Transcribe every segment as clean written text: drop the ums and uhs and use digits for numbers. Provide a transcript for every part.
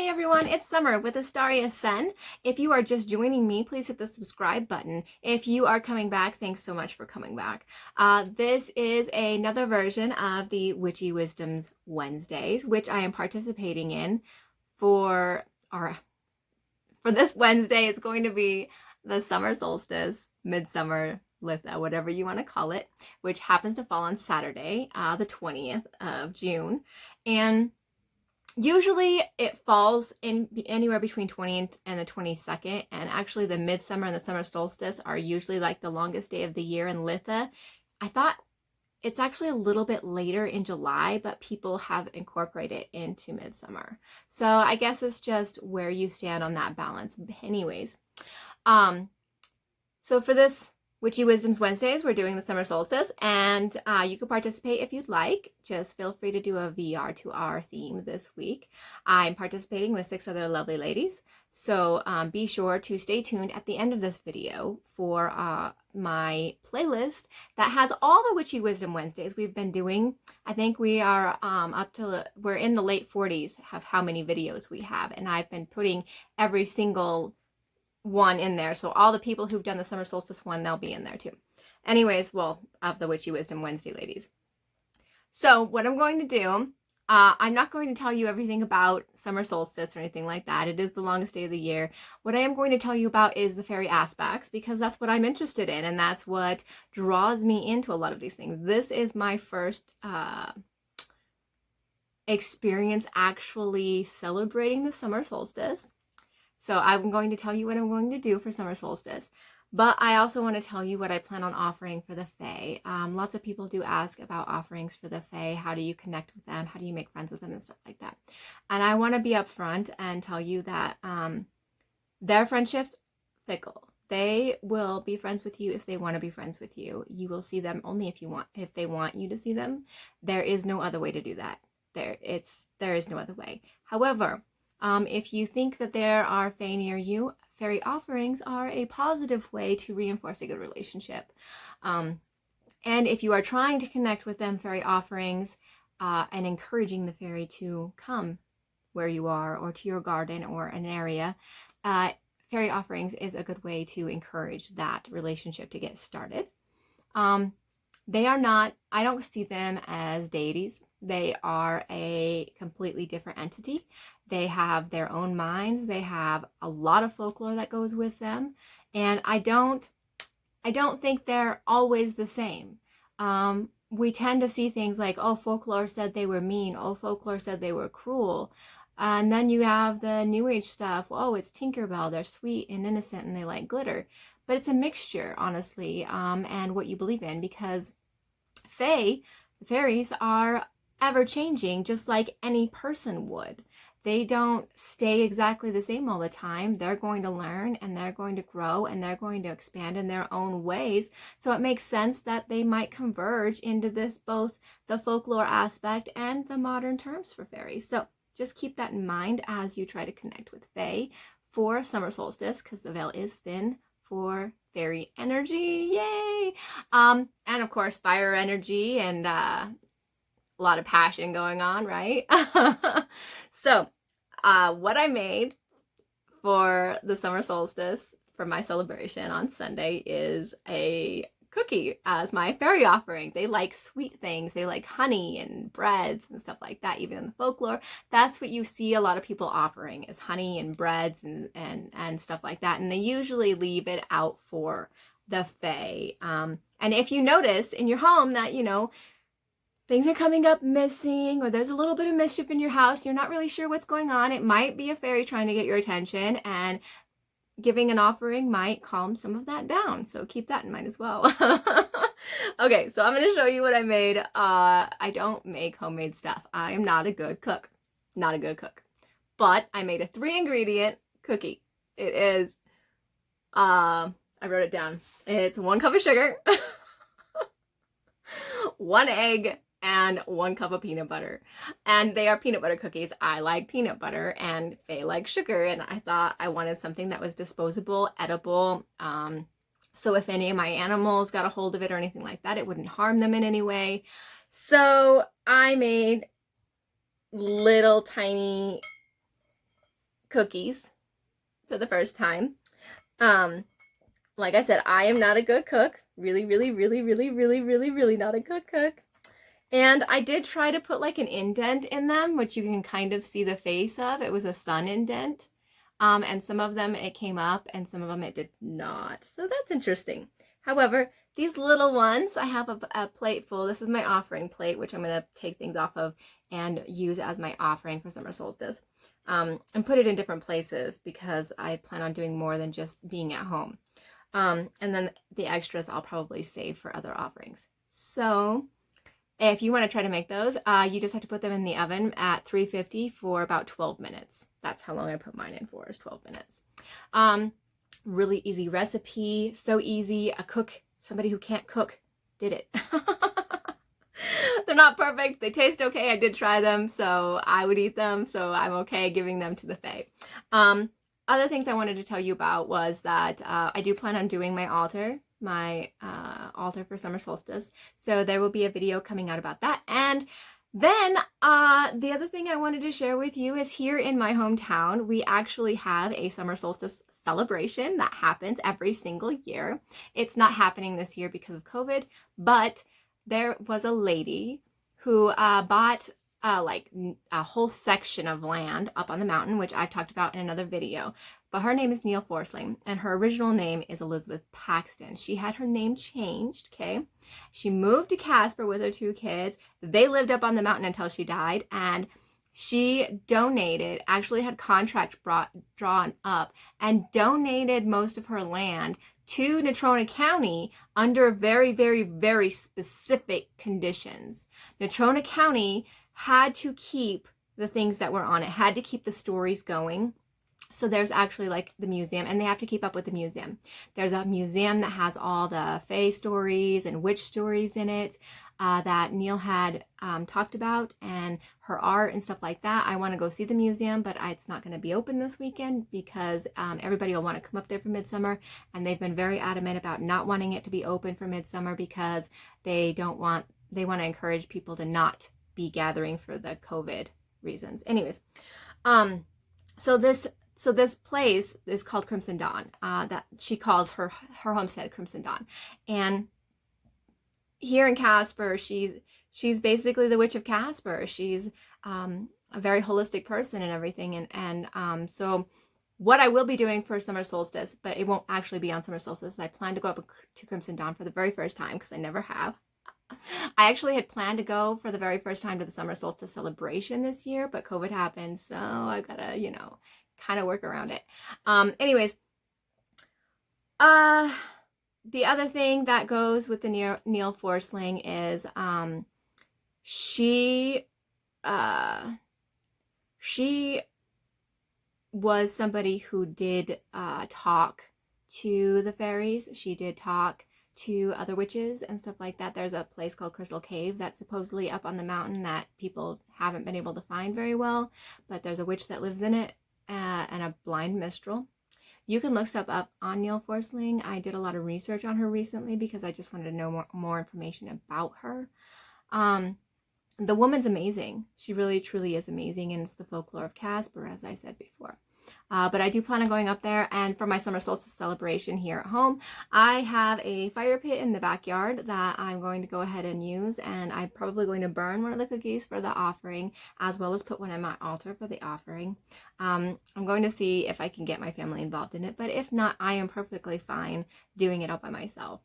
Hi everyone, it's Summer with AstariaSen. If you are just joining me, please hit the subscribe button. If you are coming back, thanks so much for coming back. This is another version of the Witchy Wisdoms Wednesdays, which I am participating in for this Wednesday. It's going to be the summer solstice, midsummer, Litha, whatever you want to call it, which happens to fall on Saturday, the 20th of June. And usually it falls in anywhere between 20th and the 22nd, and actually the midsummer and the summer solstice are usually like the longest day of the year in Litha. I thought it's actually a little bit later in July, but people have incorporated it into midsummer. So I guess it's just where you stand on that balance. Anyways, so for this Witchy Wisdoms Wednesdays, we're doing the summer solstice, and you can participate if you'd like. Just feel free to do a VR to our theme this week. I'm participating with 6 other lovely ladies, so be sure to stay tuned at the end of this video for my playlist that has all the Witchy Wisdom Wednesdays we've been doing. I think we are we're in the late 40s of how many videos we have, and I've been putting every single one in there, so all the people who've done the summer solstice one, they'll be in there too. Anyways, well, of the Witchy Wisdom Wednesday ladies. So what I'm going to do, I'm not going to tell you everything about summer solstice or anything like that. It is the longest day of the year. What I am going to tell you about is the fairy aspects, because that's what I'm interested in, and that's what draws me into a lot of these things. This is my first experience actually celebrating the summer solstice. So I'm going to tell you what I'm going to do for summer solstice, but I also want to tell you what I plan on offering for the Fae. Lots of people do ask about offerings for the Fae. How do you connect with them? How do you make friends with them and stuff like that? And I want to be upfront and tell you that their friendships fickle. They will be friends with you if they want to be friends with you. You will see them only if they want you to see them. There is no other way to do that. There is no other way. However, if you think that there are Fae near you, fairy offerings are a positive way to reinforce a good relationship. And if you are trying to connect with them, fairy offerings and encouraging the fairy to come where you are or to your garden or an area, fairy offerings is a good way to encourage that relationship to get started. They are not, I don't see them as deities. They are a completely different entity. They have their own minds. They have a lot of folklore that goes with them. And I don't think they're always the same. We tend to see things like, oh, folklore said they were mean. Oh, folklore said they were cruel. And then you have the New Age stuff. Oh, it's Tinkerbell. They're sweet and innocent and they like glitter. But it's a mixture, honestly, and what you believe in, because Fae, the fairies, are ever-changing, just like any person would. They don't stay exactly the same all the time. They're going to learn, and they're going to grow, and they're going to expand in their own ways. So it makes sense that they might converge into this, both the folklore aspect and the modern terms for fairies. So just keep that in mind as you try to connect with Fae for summer solstice, because the veil is thin for fairy energy. Yay! And of course, fire energy and a lot of passion going on, right? So what I made for the summer solstice for my celebration on Sunday is a cookie as my fairy offering. They like sweet things. They like honey and breads and stuff like that. Even in the folklore, that's what you see a lot of people offering, is honey and breads and stuff like that. And they usually leave it out for the Fae. And if you notice in your home that, you know, things are coming up missing, or there's a little bit of mischief in your house, you're not really sure what's going on, it might be a fairy trying to get your attention, and giving an offering might calm some of that down. So keep that in mind as well. Okay, so I'm going to show you what I made. I don't make homemade stuff. I am not a good cook. Not a good cook. But I made a 3-ingredient cookie. It is, I wrote it down. It's 1 cup of sugar, 1 egg, and 1 cup of peanut butter. And they are peanut butter cookies. I like peanut butter and Faye like sugar, and I thought I wanted something that was disposable, edible, so if any of my animals got a hold of it or anything like that, it wouldn't harm them in any way. So I made little tiny cookies for the first time. Like I said, I am not a good cook. Really not a good cook. And I did try to put like an indent in them, which you can kind of see the face of. It was a sun indent. And some of them it came up and some of them it did not. So that's interesting. However, these little ones, I have a plate full. This is my offering plate, which I'm going to take things off of and use as my offering for summer solstice. And put it in different places because I plan on doing more than just being at home. And then the extras I'll probably save for other offerings. So if you want to try to make those, you just have to put them in the oven at 350 for about 12 minutes. That's how long I put mine in for, is 12 minutes. Really easy recipe, so easy. Somebody who can't cook did it. They're not perfect. They taste okay. I did try them, so I would eat them, so I'm okay giving them to the Fae. Other things I wanted to tell you about was that I do plan on doing my altar for summer solstice. So there will be a video coming out about that. And then the other thing I wanted to share with you is here in my hometown, we actually have a summer solstice celebration that happens every single year. It's not happening this year because of COVID, but there was a lady who bought like a whole section of land up on the mountain, which I've talked about in another video. But her name is Neil Forsling, and her original name is Elizabeth Paxton. She had her name changed, okay? She moved to Casper with her 2 kids. They lived up on the mountain until she died, and she donated, actually had contract drawn up, and donated most of her land to Natrona County under very specific conditions. Natrona County had to keep the things that were on it, had to keep the stories going. So there's actually like the museum, and they have to keep up with the museum. There's a museum that has all the Fae stories and witch stories in it that Neil had talked about, and her art and stuff like that. I want to go see the museum, but it's not going to be open this weekend because everybody will want to come up there for midsummer, and they've been very adamant about not wanting it to be open for midsummer because they want to encourage people to not be gathering for the COVID reasons. Anyways, so this place is called Crimson Dawn, that she calls her homestead Crimson Dawn. And here in Casper, she's basically the Witch of Casper. She's a very holistic person and everything. And so what I will be doing for summer solstice, but it won't actually be on summer solstice, I plan to go up to Crimson Dawn for the very first time because I never have. I actually had planned to go for the very first time to the summer solstice celebration this year, but COVID happened, so I've got to, kind of work around it. Anyways, the other thing that goes with the Neil Forsling is she was somebody who did talk to the fairies. She did talk to other witches and stuff like that. There's a place called Crystal Cave that's supposedly up on the mountain that people haven't been able to find very well, but there's a witch that lives in it and a blind minstrel. You can look stuff up on Neil Forsling. I did a lot of research on her recently because I just wanted to know more information about her. The woman's amazing. She really truly is amazing, and it's the folklore of Casper, as I said before. But I do plan on going up there, and for my summer solstice celebration here at home, I have a fire pit in the backyard that I'm going to go ahead and use, and I'm probably going to burn one of the cookies for the offering, as well as put one on my altar for the offering. I'm going to see if I can get my family involved in it, but if not, I am perfectly fine doing it all by myself.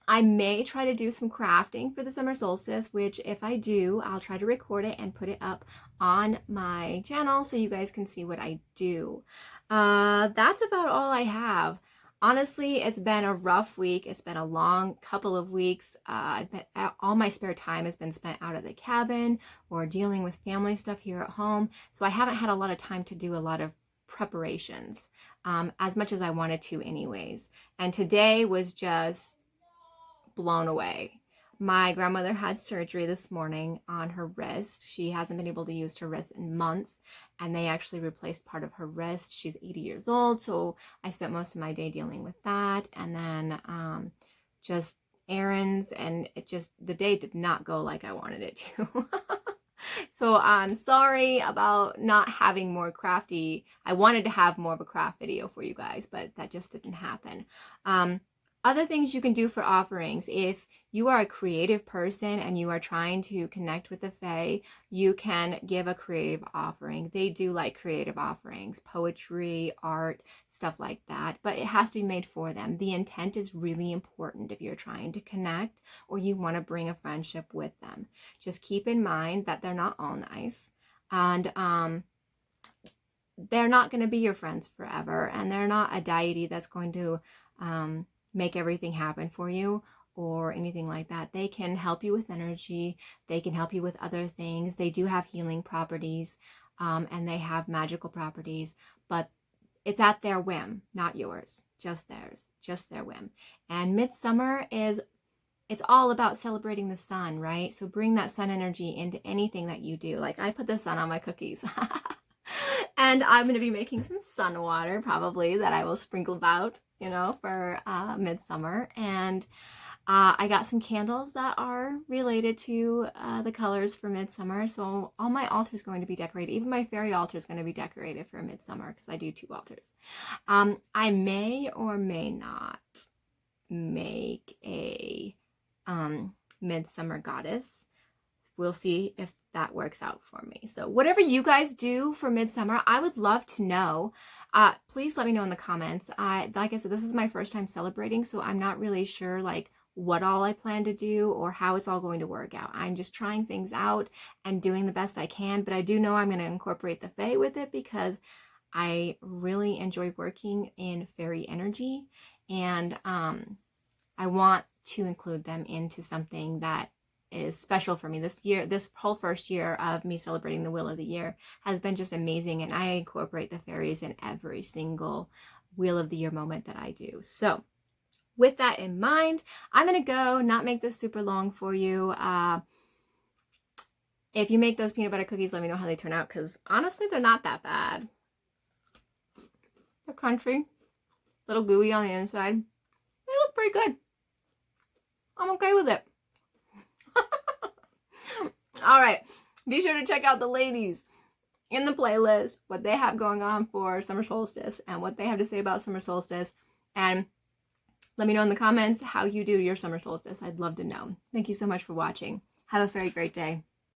I may try to do some crafting for the summer solstice, which if I do, I'll try to record it and put it up on my channel so you guys can see what I do. That's about all I have. Honestly, it's been a rough week. It's been a long couple of weeks. All my spare time has been spent out at the cabin or dealing with family stuff here at home. So I haven't had a lot of time to do a lot of preparations, as much as I wanted to anyways. And today was just blown away. My grandmother had surgery this morning on her wrist. She hasn't been able to use her wrist in months, and they actually replaced part of her wrist. She's 80 years old, so I spent most of my day dealing with that, and then just errands, and the day did not go like I wanted it to. So I'm sorry about not having more crafty. I wanted to have more of a craft video for you guys, but that just didn't happen. Other things you can do for offerings. If you are a creative person and you are trying to connect with the Fae, you can give a creative offering. They do like creative offerings, poetry, art, stuff like that, but it has to be made for them. The intent is really important if you're trying to connect or you want to bring a friendship with them. Just keep in mind that they're not all nice, and they're not going to be your friends forever, and they're not a deity that's going to make everything happen for you or anything like that. They can help you with energy. They can help you with other things. They do have healing properties, and they have magical properties, but it's at their whim, not yours, just theirs, just their whim. And midsummer it's all about celebrating the sun, right? So bring that sun energy into anything that you do. Like I put the sun on my cookies. And I'm going to be making some sun water probably that I will sprinkle about, you know, for midsummer. And I got some candles that are related to the colors for midsummer. So all my altar is going to be decorated. Even my fairy altar is going to be decorated for midsummer because I do 2 altars. I may or may not make a midsummer goddess. We'll see if that works out for me. So whatever you guys do for midsummer, I would love to know. Please let me know in the comments. Like I said, this is my first time celebrating, so I'm not really sure like what all I plan to do or how it's all going to work out. I'm just trying things out and doing the best I can, but I do know I'm going to incorporate the Fae with it because I really enjoy working in fairy energy, and I want to include them into something that is special for me. This whole first year of me celebrating the Wheel of the Year has been just amazing, and I incorporate the fairies in every single Wheel of the Year moment that I do. So with that in mind, I'm going to go, not make this super long for you. If you make those peanut butter cookies, let me know how they turn out, because honestly, they're not that bad. They're crunchy, a little gooey on the inside. They look pretty good. I'm okay with it. All right, be sure to check out the ladies in the playlist, what they have going on for summer solstice and what they have to say about summer solstice. And let me know in the comments how you do your summer solstice. I'd love to know. Thank you so much for watching. Have a very great day.